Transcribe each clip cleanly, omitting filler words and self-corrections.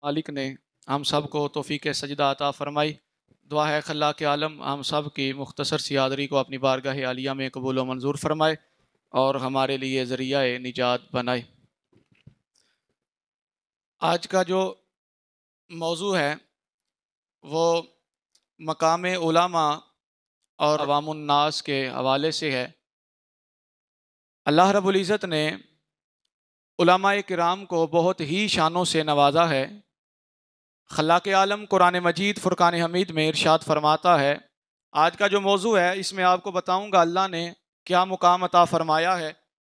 मालिक ने हम सब को तौफीक सजदा अता फरमाई। दुआ है खल्ला के आलम हम सब की मुख्तसर सी हाज़री को अपनी बारगाह आलिया में कबूल व मंजूर फरमाए और हमारे लिए ज़रिया निजात बनाए। आज का जो मौजू है वो मकाम उलमा और अवामुन्नास के हवाले से है। अल्लाह रब्बुल इज़्ज़त ने उलमाए किराम को बहुत ही शानों से नवाजा है। खल्लाक़ आलम कुरान मजीद फ़ुरक़ान हमीद में इरशाद फरमाता है। आज का जो मौजू है इसमें आपको बताऊंगा अल्लाह ने क्या मुकाम अता फरमाया है,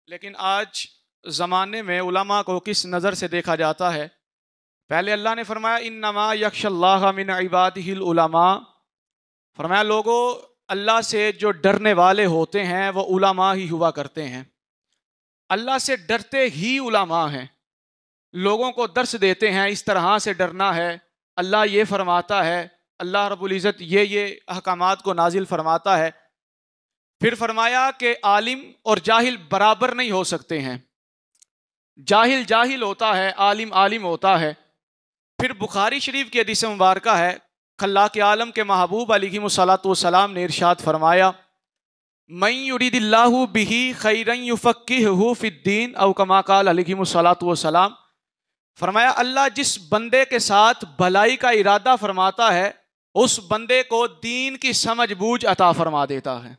लेकिन आज ज़माने में उलमा को किस नज़र से देखा जाता है। पहले अल्लाह ने फरमाया इन्नमा यख्शल्लाह मिन इबादिहिल उलमा, फरमाया लोगों अल्लाह से जो डरने वाले होते हैं वो उलमा ही हुआ करते हैं। अल्लाह से डरते ही उलमा हैं, लोगों को दर्स देते हैं इस तरह से डरना है। अल्लाह ये फरमाता है, अल्लाह रब्बुल इज़्ज़त ये अहकामात को नाजिल फरमाता है। फिर फरमाया कि आलिम और जाहिल बराबर नहीं हो सकते हैं, जाहिल जाहिल होता है, आलिम आलिम होता है। फिर बुखारी शरीफ की हदीस मुबारक है, खल्लाक़ आलम के महबूब अलैहिमुस्सलातु वस्सलाम ने इरशाद फरमाया मन युरिदिल्लाहु बिही खैरन युफ़क्किहु फ़िद्दीन औ कमा क़ाल अलैहिमुस्सलातु वस्सलाम, फरमाया अल्लाह जिस बंदे के साथ भलाई का इरादा फरमाता है उस बंदे को दीन की समझ बूझ अता फरमा देता है।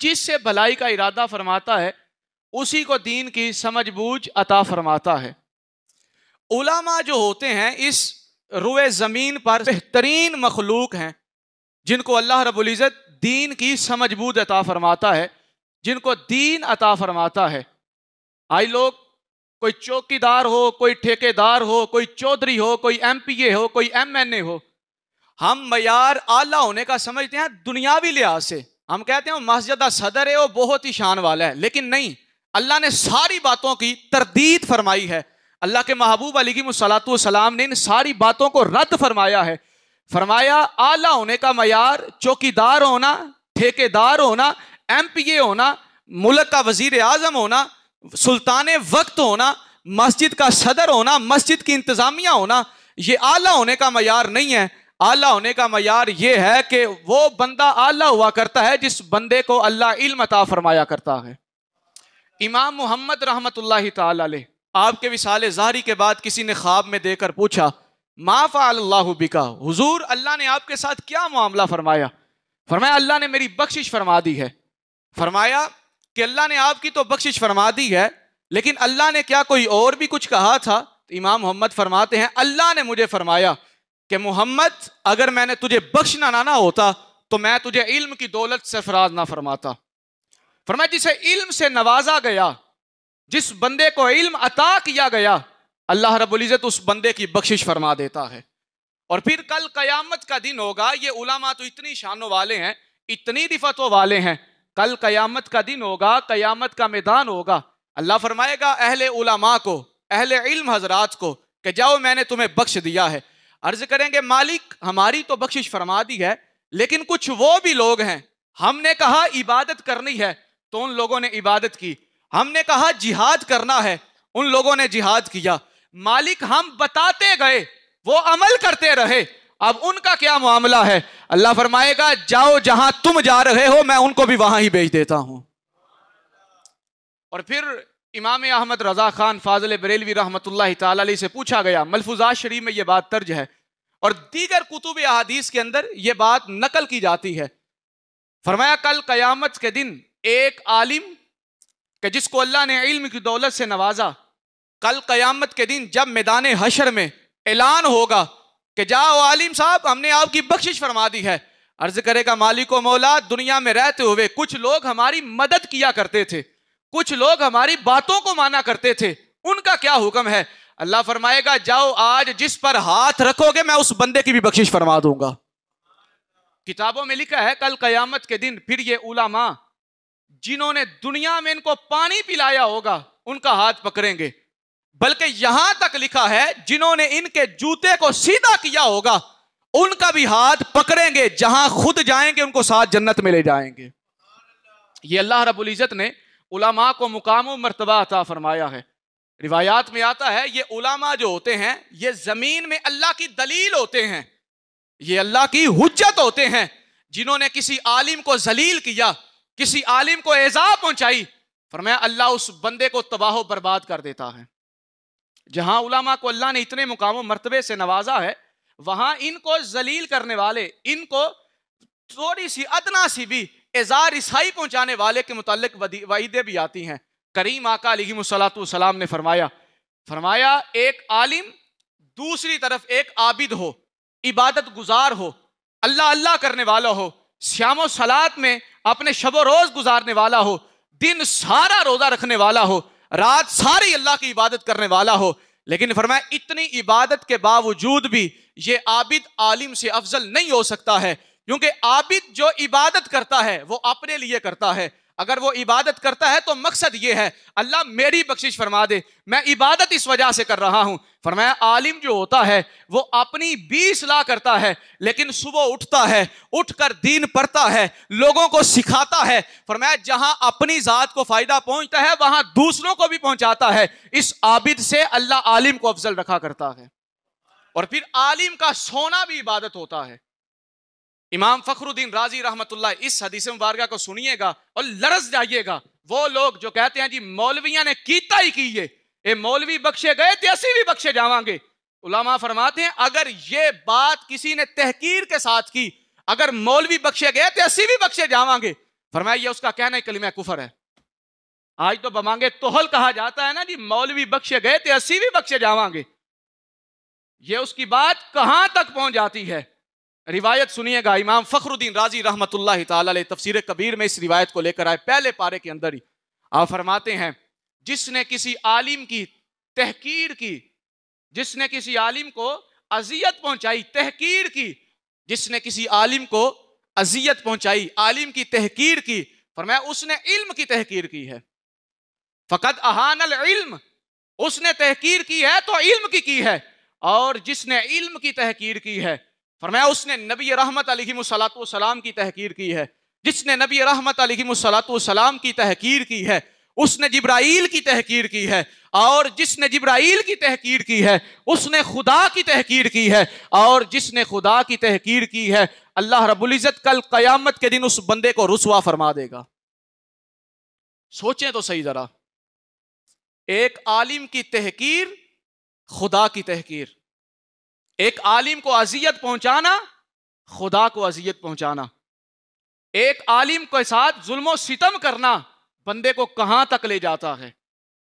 जिससे भलाई का इरादा फरमाता है उसी को दीन की समझ बूझ अता फरमाता है। उलमा जो होते हैं इस रुए ज़मीन पर बेहतरीन मखलूक हैं, जिनको अल्लाह रब्बुल इज़्ज़त दीन की समझ बूझ अता फरमाता है, जिनको दीन अता फरमाता है। आई लोग कोई चौकीदार हो, कोई ठेकेदार हो, कोई चौधरी हो, कोई MPA हो, कोई MNA हो, हम मयार आला होने का समझते हैं दुनियावी लिहाज से। हम कहते हैं वो मस्जिद सदर है, वो बहुत ही शान वाला है, लेकिन नहीं, अल्लाह ने सारी बातों की तरदीद फरमाई है। अल्लाह के महबूब अलैहिमुस्सलातु वस्सलाम ने इन सारी बातों को रद्द फरमाया है। फरमाया आला होने का मयार चौकीदार होना, ठेकेदार होना, MPA होना, मुल्क का वजीर आजम होना, सुल्तान वक्त होना, मस्जिद का सदर होना, मस्जिद की इंतजामिया होना, ये आला होने का मयार नहीं है। आला होने का मयार ये है कि वो बंदा आला हुआ करता है जिस बंदे को अल्लाह इल्म अता फरमाया करता है। इमाम मोहम्मद रहमतुल्लाहि ताला अलैह आपके विसाले ज़ाहरी के बाद किसी ने ख्वाब में देकर पूछा मा फ़अलल्लाहु बिका, हुजूर अल्लाह ने आपके साथ क्या मामला फरमाया। फरमाया अल्लाह ने मेरी बख्शिश फरमा दी है। फरमाया कि अल्लाह ने आपकी तो बख्शिश फरमा दी है, लेकिन अल्लाह ने क्या कोई और भी कुछ कहा था। इमाम मोहम्मद फरमाते हैं अल्लाह ने मुझे फरमाया कि मोहम्मद अगर मैंने तुझे बख्शना ना होता तो मैं तुझे इल्म की दौलत से फराज ना फरमाता। फरमाया जिसे इल्म से नवाजा गया, जिस बंदे को इल्म अता किया गया, अल्लाह रब्बुल इज़्ज़त उस बंदे की बख्शिश फरमा देता है। और फिर कल कयामत का दिन होगा। ये उलमा तो इतनी शानों वाले हैं, इतनी रिफतों वाले हैं, कल कयामत का दिन होगा, कयामत का मैदान होगा। अल्लाह फरमाएगा अहले उलमा को, अहले इल्म हजरात को कि जाओ मैंने तुम्हें बख्श दिया है। अर्ज करेंगे मालिक हमारी तो बख्शिश फरमा दी है, लेकिन कुछ वो भी लोग हैं, हमने कहा इबादत करनी है तो उन लोगों ने इबादत की, हमने कहा जिहाद करना है उन लोगों ने जिहाद किया। मालिक हम बताते गए वो अमल करते रहे, अब उनका क्या मामला है। अल्लाह फरमाएगा जाओ जहां तुम जा रहे हो मैं उनको भी वहां ही भेज देता हूं। और फिर इमाम अहमद रजा खान फाजिल बरेलवी रहमतुल्लाहि ताला अलैहि से पूछा गया, मलफूजात शरीफ में यह बात दर्ज है और दीगर कुतुब अहादीस के अंदर यह बात नकल की जाती है। फरमाया कल कयामत के दिन एक आलिम कि जिसको अल्लाह ने इल्म की दौलत से नवाजा, कल कयामत के दिन जब मैदान हशर में ऐलान होगा कि जाओ आलिम साहब हमने आपकी बख्शिश फरमा दी है। अर्ज करेगा मालिको मौला दुनिया में रहते हुए कुछ लोग हमारी मदद किया करते थे, कुछ लोग हमारी बातों को माना करते थे, उनका क्या हुक्म है। अल्लाह फरमाएगा जाओ आज जिस पर हाथ रखोगे मैं उस बंदे की भी बख्शिश फरमा दूंगा। किताबों में लिखा है कल कयामत के दिन फिर ये उलमा जिन्होंने दुनिया में इनको पानी पिलाया होगा उनका हाथ पकड़ेंगे, बल्कि यहां तक लिखा है जिन्होंने इनके जूते को सीधा किया होगा उनका भी हाथ पकड़ेंगे, जहां खुद जाएंगे उनको साथ जन्नत में ले जाएंगे। ये अल्लाह रब्बुल इज़्ज़त ने उलमा को मुकाम व मर्तबा अता फरमाया है। रिवायात में आता है ये उलामा जो होते हैं ये जमीन में अल्लाह की दलील होते हैं, ये अल्लाह की हुज्जत होते हैं। जिन्होंने किसी आलिम को जलील किया, किसी आलिम को एज़ा पहुंचाई, फरमाया अल्लाह उस बंदे को तबाह बर्बाद कर देता है। जहां उलामा को अल्लाह ने इतने मुकाम मर्तबे से नवाजा है, वहां इनको जलील करने वाले, इनको थोड़ी सी अदना सी भी एज़ा रिसाई पहुंचाने वाले के मुताल्लिक वईदें भी आती हैं। करीम आका अलैहिस्सलातु वस्सलाम ने फरमाया एक आलिम दूसरी तरफ एक आबिद हो, इबादत गुजार हो, अल्लाह अल्लाह करने वाला हो, श्यामो सलात में अपने शबो रोज गुजारने वाला हो, दिन सारा रोजा रखने वाला हो, रात सारी अल्लाह की इबादत करने वाला हो, लेकिन फरमाया इतनी इबादत के बावजूद भी ये आबिद आलिम से अफजल नहीं हो सकता है, क्योंकि आबिद जो इबादत करता है वो अपने लिए करता है। अगर वो इबादत करता है तो मकसद ये है अल्लाह मेरी बख्शिश फरमा दे, मैं इबादत इस वजह से कर रहा हूं। फरमाया आलिम जो होता है वो अपनी 20 इस्लाह करता है, लेकिन सुबह उठता है, उठकर दीन पढ़ता है, लोगों को सिखाता है। फरमाया जहां अपनी जात को फायदा पहुंचता है वहां दूसरों को भी पहुंचाता है। इस आबिद से अल्लाह आलिम को अफजल रखा करता है। और फिर आलिम का सोना भी इबादत होता है। इमाम फखरुद्दीन राजी रहमतुल्लाह इस हदीस मुबारका को सुनिएगा और लरस जाइएगा। वो लोग जो कहते हैं जी मौलवियां ने कीता ही की ये मौलवी बख्शे गए थे असी भी बख्शे जावांगे, उलमा फरमाते हैं अगर ये बात किसी ने तहकीर के साथ की, अगर मौलवी बख्शे गए थे असी भी बख्शे जावांगे, फरमाया ये उसका कहना ही कलिमा कुफर है। आज तो बमांगे तोहल कहा जाता है ना जी, मौलवी बख्शे गए थे असी भी बख्शे जावांगे। ये उसकी बात कहां तक पहुंच जाती है। रिवायत सुनिएगा, इमाम फखरुद्दीन राजी रहमतुल्लाह ताला अलैह तफसीर कबीर में इस रिवायत को लेकर आए। पहले पारे के अंदर ही आप फरमाते हैं जिसने किसी आलिम की तहकीर की, जिसने किसी आलिम को अजियत पहुंचाई, तहकीर की, जिसने किसी आलिम को अजियत पहुंचाई, आलिम की तहकीर की, फरमाया उसने इल्म की तहकीर की है। फकद अहानल इल्म, उसने तहकीर की है तो इल्म की है। और जिसने इल्म की तहकीर की है, फरमाया उसने नबी रहमत अलैहिस्सलातु वस्सलाम की तहकीर की है। जिसने नबी रहमत अलैहिस्सलातु वस्सलाम की तहकीर की है उसने जिब्राइल की तहकीर की है, और जिसने जिब्राइल की तहकीर की है उसने खुदा की तहकीर की है, और जिसने खुदा की तहकीर की है अल्लाह रब्बुल इज्जत कल कयामत के दिन उस बंदे को रुसवा फरमा देगा। सोचें तो सही जरा, एक आलिम की तहकीर, खुदा की तहकीर, एक आलिम को अजियत पहुंचाना, खुदा को अजियत पहुंचाना, एक आलिम के साथ जुल्म सितम करना बंदे को कहां तक ले जाता है।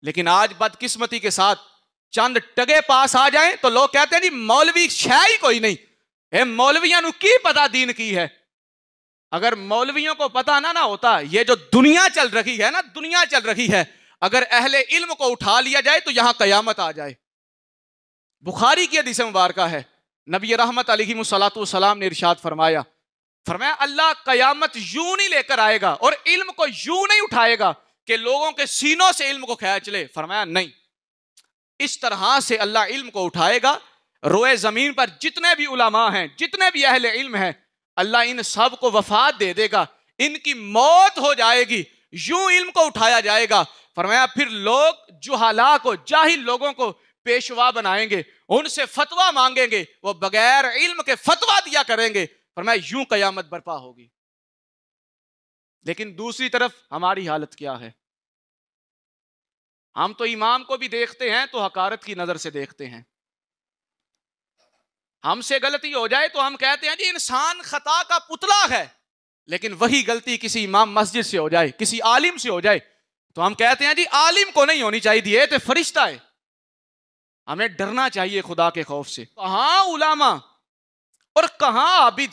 लेकिन आज बदकिस्मती के साथ चंद टगे पास आ जाएं तो लोग कहते हैं जी मौलवी शै ही कोई नहीं, मौलवियां नु की पता दीन की है। अगर मौलवियों को पता ना होता, ये जो दुनिया चल रही है ना, दुनिया चल रही है, अगर अहले इल्म को उठा लिया जाए तो यहां कयामत आ जाए। बुखारी की हदीस मुबारका है, नबी रहमत अलैहिस्सलातु वस्सलाम ने इरशाद फरमाया अल्लाह कयामत यूं नहीं लेकर आएगा और इल्म को यूं नहीं उठाएगा कि लोगों के सीनों से इल्म को खींच ले। फरमाया नहीं, इस तरह से अल्लाह इल्म को उठाएगा। रोए जमीन पर जितने भी उलमा हैं, जितने भी अहले इल्म हैं, अल्लाह इन सब को वफात दे देगा, इनकी मौत हो जाएगी, यूं इल्म को उठाया जाएगा। फरमाया फिर लोग जुहाला को, जाहिल लोगों को पेशवा बनाएंगे, उनसे फतवा मांगेंगे, वो बगैर इल्म के फतवा दिया करेंगे। फरमाया यूं कयामत बर्पा होगी। लेकिन दूसरी तरफ हमारी हालत क्या है? हम तो इमाम को भी देखते हैं तो हकारत की नजर से देखते हैं। हमसे गलती हो जाए तो हम कहते हैं जी इंसान खता का पुतला है, लेकिन वही गलती किसी इमाम मस्जिद से हो जाए, किसी आलिम से हो जाए तो हम कहते हैं जी आलिम को नहीं होनी चाहिए, ये तो फरिश्ता है। हमें डरना चाहिए खुदा के खौफ से। कहां उलामा और कहां आबिद?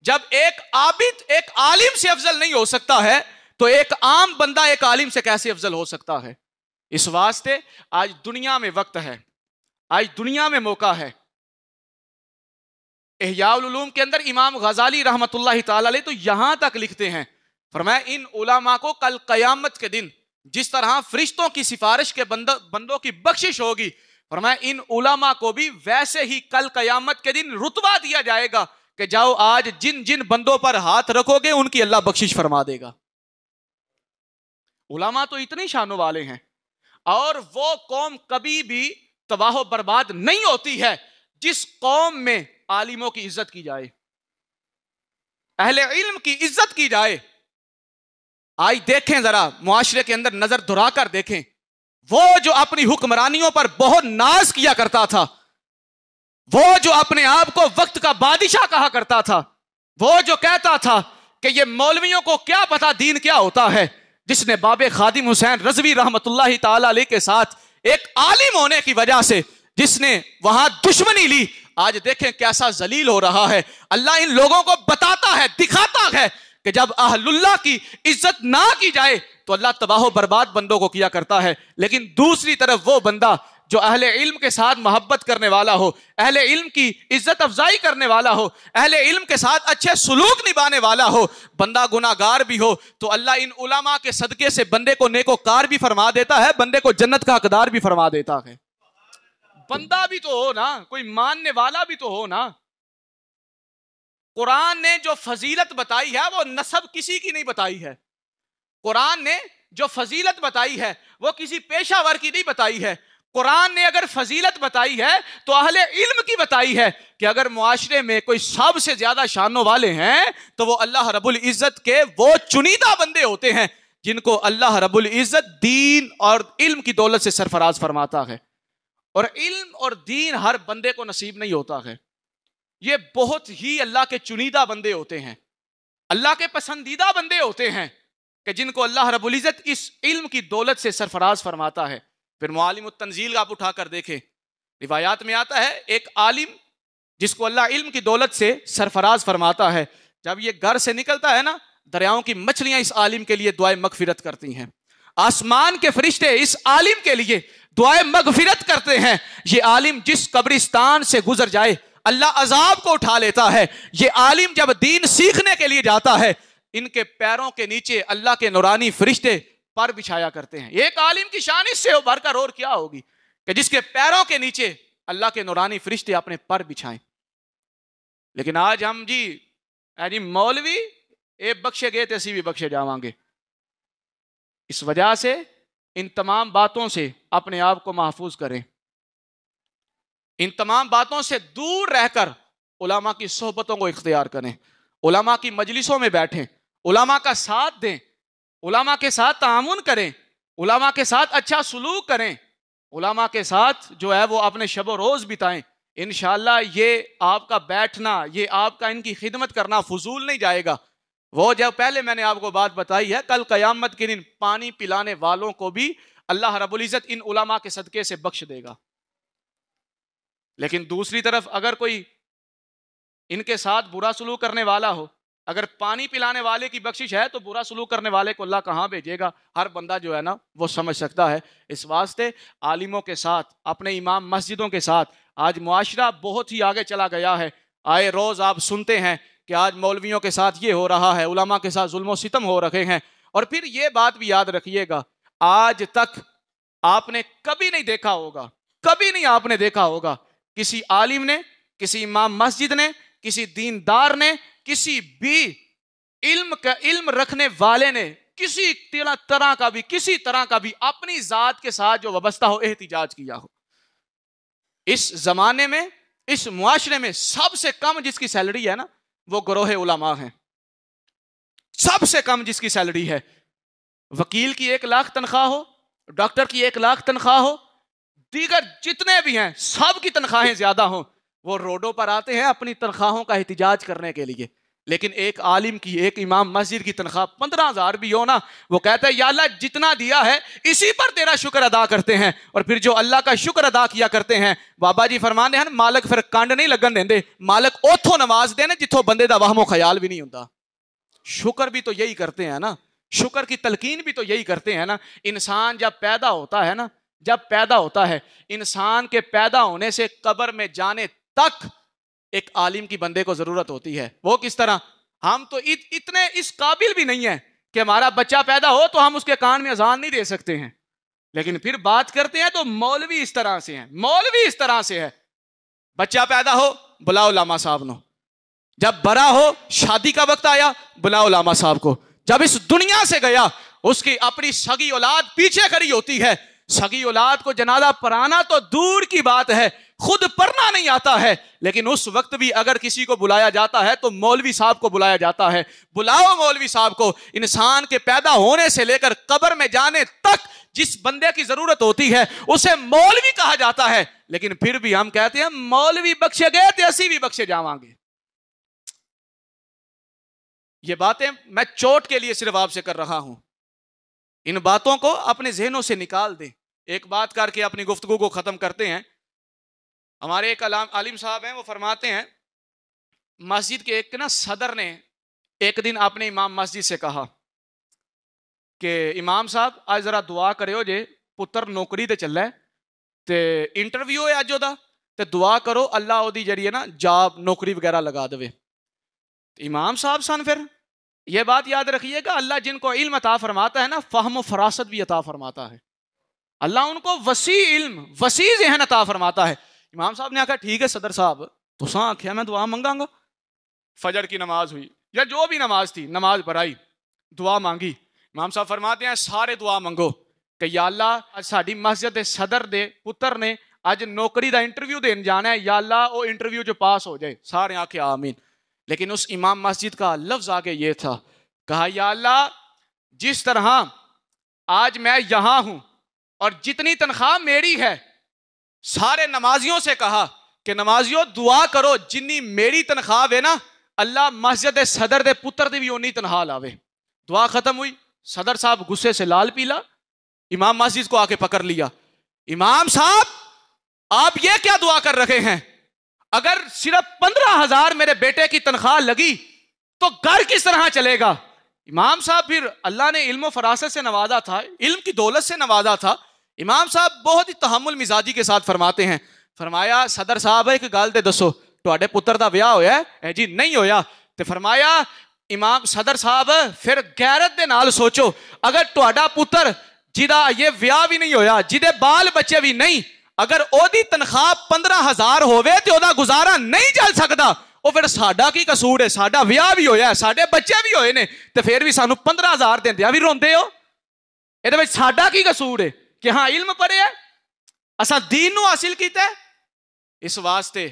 जब एक आबिद एक आलिम से अफजल नहीं हो सकता है तो एक आम बंदा एक आलिम से कैसे अफजल हो सकता है? इस वास्ते आज दुनिया में वक्त है, आज दुनिया में मौका है। इहयाउल उलूम के अंदर इमाम गजाली रहमतुल्लाह ताला अलैह तो यहां तक लिखते हैं, फरमाया इन उलमा को कल कयामत के दिन जिस तरह फरिश्तों की सिफारिश के बंदों की बख्शिश होगी, फरमाया इन उलमा को भी वैसे ही कल कयामत के दिन रुतबा दिया जाएगा कि जाओ आज जिन जिन बंदों पर हाथ रखोगे उनकी अल्लाह बख्शिश फरमा देगा। उलमा तो इतने शानों वाले हैं। और वो कौम कभी भी तबाह बर्बाद नहीं होती है जिस कौम में आलिमों की इज्जत की जाए, अहले इल्म की इज्जत की जाए। आज देखें जरा मुआशरे के अंदर नजर दुरा कर देखें, वो जो अपनी हुक्मरानियों पर बहुत नाज किया करता था, वो जो अपने आप को वक्त का बादशाह कहा करता था, वो जो कहता था कि ये मौलवियों को क्या पता दीन क्या होता है, जिसने बाबे खादिम हुसैन रज़वी रहमतुल्लाहि ताला अलैह के साथ एक आलिम होने की वजह से जिसने वहां दुश्मनी ली, आज देखें कैसा जलील हो रहा है। अल्लाह इन लोगों को बताता है, दिखाता है कि जब अहलुल्लाह की इज्जत ना की जाए तो अल्लाह तबाह बर्बाद बंदों को किया करता है। लेकिन दूसरी तरफ वो बंदा जो अहले इल्म के साथ मोहब्बत करने वाला हो, अहले इल्म की इज्जत अफजाई करने वाला हो, अहले इल्म के साथ अच्छे सुलूक निभाने वाला हो, बंदा गुनाहगार भी हो तो अल्लाह इन उलमा के सदके से बंदे को नेकोकार भी फरमा देता है, बंदे को जन्नत का हकदार भी फरमा देता है। बंदा भी तो हो ना, कोई मानने वाला भी तो हो ना। कुरान ने जो फजीलत बताई है वो नसब किसी की नहीं बताई है। कुरान ने जो फजीलत बताई है वो किसी पेशावर की नहीं बताई है। कुरान ने अगर फजीलत बताई है तो अहले इल्म की बताई है कि अगर मुआशरे में कोई सबसे ज्यादा शानों वाले हैं तो वो अल्लाह रब्बुल इज्जत के वो चुनीदा बंदे होते हैं जिनको अल्लाह रब्बुल इज्जत दीन और इल्म की दौलत से सरफराज फरमाता है। और इल्म और दीन हर बंदे को नसीब नहीं होता है, ये बहुत ही अल्लाह के चुनीदा बंदे होते हैं, अल्लाह के पसंदीदा बंदे होते हैं कि जिनको अल्लाह रब्बुल इज्जत इस इल्म की दौलत से सरफराज फरमाता है। फिर मुआलिम तंजील आप उठाकर देखें, रिवायात में आता है एक आलिम जिसको अल्लाह इल्म की दौलत से सरफराज फरमाता है, जब ये घर से निकलता है ना, दरियाओं की मछलियां इस आलिम के लिए दुआए मगफिरत करती हैं, आसमान के फरिश्ते इस आलिम के लिए दुआए मगफिरत करते हैं। ये आलिम जिस कब्रिस्तान से गुजर जाए अल्लाह अजाब को उठा लेता है। ये आलिम जब दीन सीखने के लिए जाता है इनके पैरों के नीचे अल्लाह के नूरानी फरिश्ते पर बिछाया करते हैं। एक आलिम की शान इससे बढ़कर और क्या होगी कि जिसके पैरों के नीचे अल्लाह के नूरानी फरिश्ते अपने पर बिछाएं। लेकिन आज हम जी मौलवी ए बख्शे गए तैसी भी बख्शे जावांगे। इस वजह से इन तमाम बातों से अपने आप को महफूज करें, इन तमाम बातों से दूर रहकर उलमा की सोहबतों को इख्तियार करें, उलमा की मजलिसों में बैठें, उलमा का साथ दें, उलमा के साथ तामुन करें, उलमा के साथ अच्छा सुलूक करें, उलमा के साथ जो है वो अपने शब रोज बिताएं। इंशाअल्लाह ये आपका बैठना, ये आपका इनकी खिदमत करना फजूल नहीं जाएगा। वो जब पहले मैंने आपको बात बताई है, कल कयामत के दिन पानी पिलाने वालों को भी अल्लाह रब्बुल इज्जत इन उलमा के सदके से बख्श देगा। लेकिन दूसरी तरफ अगर कोई इनके साथ बुरा सलूक करने वाला हो, अगर पानी पिलाने वाले की बख्शिश है तो बुरा सलूक करने वाले को अल्लाह कहाँ भेजेगा, हर बंदा जो है ना वो समझ सकता है। इस वास्ते आलिमों के साथ, अपने इमाम मस्जिदों के साथ आज मुआशरा बहुत ही आगे चला गया है। आए रोज आप सुनते हैं कि आज मौलवियों के साथ ये हो रहा है, उलमा के साथ जुल्म सितम हो रखे हैं। और फिर ये बात भी याद रखिएगा, आज तक आपने कभी नहीं देखा होगा, कभी नहीं आपने देखा होगा किसी आलिम ने, किसी इमाम मस्जिद ने, किसी दीनदार ने, किसी भी इल्म रखने वाले ने किसी तरह का भी अपनी जात के साथ जो वाबस्ता हो एहतिजाज किया हो। इस जमाने में, इस मुआशरे में सबसे कम जिसकी सैलरी है ना वो गरोह उलमा है। सबसे कम जिसकी सैलरी है, वकील की 1 लाख तनख्वाह हो, डॉक्टर की 1 लाख तनख्वाह हो, दीगर जितने भी हैं सब की तनख्वाहें ज्यादा हो, वो रोडों पर आते हैं अपनी तनख्वाहों का एहतिजाज करने के लिए। लेकिन एक आलिम की, एक इमाम मस्जिद की तनख्वाह 15,000 भी हो ना, वो कहता है या अल्लाह जितना दिया है इसी पर तेरा शुक्र अदा करते हैं। और फिर जो अल्लाह का शुक्र अदा किया करते हैं, बाबा जी फरमाते हैं मालक फिर कंड नहीं लगन देंदे, मालक ओथों नवाज देने जिथों बंदे दा वहमो ख्याल भी नहीं होता। शुक्र भी तो यही करते हैं ना, शुक्र की तलकीन भी तो यही करते हैं ना। इंसान जब पैदा होता है ना, जब पैदा होता है, इंसान के पैदा होने से कब्र में जाने तक एक आलिम की बंदे को जरूरत होती है। वो किस तरह, हम तो इतने इस काबिल भी नहीं है कि हमारा बच्चा पैदा हो तो हम उसके कान में अजान नहीं दे सकते हैं, लेकिन फिर बात करते हैं तो मौलवी इस तरह से हैं, मौलवी इस तरह से है। बच्चा पैदा हो बुलाओ लामा साहब नो, जब बड़ा हो शादी का वक्त आया बुलाओ लामा साहब को, जब इस दुनिया से गया उसकी अपनी सगी औलाद पीछे खड़ी होती है, सगी औलाद को जनाजा पढ़ाना तो दूर की बात है, खुद पढ़ना नहीं आता है, लेकिन उस वक्त भी अगर किसी को बुलाया जाता है तो मौलवी साहब को बुलाया जाता है। बुलाओ मौलवी साहब को। इंसान के पैदा होने से लेकर कब्र में जाने तक जिस बंदे की जरूरत होती है उसे मौलवी कहा जाता है, लेकिन फिर भी हम कहते हैं मौलवी बख्शे गए तो असी भी बख्शे जावांगे। ये बातें मैं चोट के लिए सिर्फ आपसे कर रहा हूं, इन बातों को अपने जहनों से निकाल दें। एक बात करके अपनी गुफ्तगू को खत्म करते हैं। हमारे एक आलिम साहब हैं, वो फरमाते हैं मस्जिद के एक ना सदर ने एक दिन अपने इमाम मस्जिद से कहा कि इमाम साहब आज जरा दुआ करो जे पुत्र नौकरी ते चला ते इंटरव्यू है अज ओदा, ते दुआ करो अल्लाह ओदी जड़ी है ना जॉब नौकरी वगैरह लगा देवे। इमाम साहब सन फिर यह बात याद रखिएगा, अल्लाह जिनको इल्म अता फरमाता है ना फहम फरासत भी अता फरमाता है। अल्लाह उनको वसी इल्म वसी ज़हन अता फरमाता है। इमाम साहब ने आखा ठीक है सदर साहब, तुसा आख्या मैं दुआ मंगांगा। फजर की नमाज हुई या जो भी नमाज थी, नमाज पढ़ाई, दुआ मांगी। इमाम साहब फरमाते हैं सारे दुआ मंगो कि या अल्लाह साडी मस्जिद दे सदर दे पुत्र ने अज नौकरी का इंटरव्यू देने जाना है, या अल्लाह वो इंटरव्यू जो पास हो जाए। सारे आखे आमीन। लेकिन उस इमाम मस्जिद का लफ्ज आगे ये था, कहा या अल्लाह जिस तरह आज मैं यहां हूं और जितनी तनख्वाह मेरी है, सारे नमाजियों से कहा कि नमाजियों दुआ करो जितनी मेरी तनख्वाह है ना अल्लाह मस्जिद सदर दे पुत्र दी भी उन्नी तनख्वाह लावे। दुआ खत्म हुई, सदर साहब गुस्से से लाल पीला, इमाम मस्जिद को आके पकड़ लिया। इमाम साहब आप ये क्या दुआ कर रहे हैं? अगर सिर्फ 15,000 मेरे बेटे की तनख्वाह लगी तो घर किस तरह चलेगा? इमाम साहब फिर अल्लाह ने इल्म फरासत से नवाजा था, इल्म की दौलत से नवाजा था। इमाम साहब बहुत ही तहम्मुल मिजाजी के साथ फरमाते हैं, फरमाया सदर साहब एक गल ते दसो तुहाडे पुत्र दा विआह होया है? जी नहीं होया। ते फरमाया इमाम सदर साहब फिर गैरत दे नाल सोचो, अगर तुहाडा पुत्र जिदा ये विआह भी नहीं होया, जिदे बाल बच्चे भी नहीं, अगर ओदी तनख्वाह 15,000 होवे ते ओदा गुजारा नहीं चल सकदा, ਉਹ ਫਿਰ ਸਾਡਾ ਕੀ ਕਸੂਰ ਹੈ? ਸਾਡਾ ਵਿਆਹ ਵੀ ਹੋਇਆ, ਸਾਡੇ ਬੱਚੇ ਵੀ ਹੋਏ ਨੇ, ਤੇ ਫਿਰ ਵੀ ਸਾਨੂੰ 15,000 ਦਿੰਦਿਆਂ ਵੀ ਰੋਂਦੇ ਹੋ। ਇਹਦੇ ਵਿੱਚ ਸਾਡਾ ਕੀ ਕਸੂਰ ਹੈ कि हाँ इल्म पढ़े असा दीन नू हासिल किया। इस वास्ते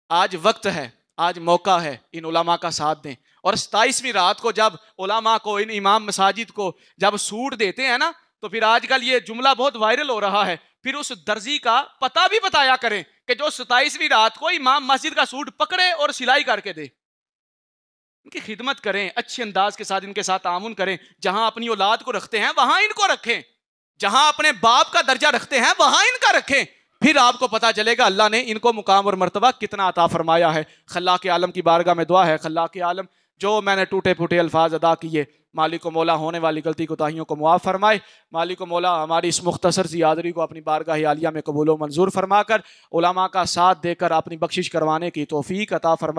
आज वक्त है, आज मौका है, इन उलमा का साथ दें। और 27वीं रात को जब उलमा को, इन इमाम मसाजिद को जब सूट देते हैं ना, तो फिर आजकल ये जुमला बहुत वायरल हो रहा है, फिर उस दर्जी का पता भी बताया करें कि जो 27वीं रात को इमाम मस्जिद का सूट पकड़े और सिलाई करके दे। इनकी खिदमत करें, अच्छे अंदाज के साथ इनके साथ तामुन करें। जहां अपनी औलाद को रखते हैं वहां इनको रखें, जहां अपने बाप का दर्जा रखते हैं वहां इनका रखें। फिर आपको पता चलेगा अल्लाह ने इनको मुकाम और मर्तबा कितना अता फरमाया है। खल्लाक आलम की बारगाह में दुआ है, खल्लाक आलम जो मैंने टूटे फूटे अल्फाज अदा किए, मालिक मौला होने वाली गलती कोताहियों को मुआफ़ फरमाए। मालिक मौला हमारी इस मुख्तसर सी हाज़री को अपनी बारगाह आलिया में कबूल व मंजूर फरमा कर उलमा का साथ देकर अपनी बख्शिश करवाने की तौफीक अता फरमाए।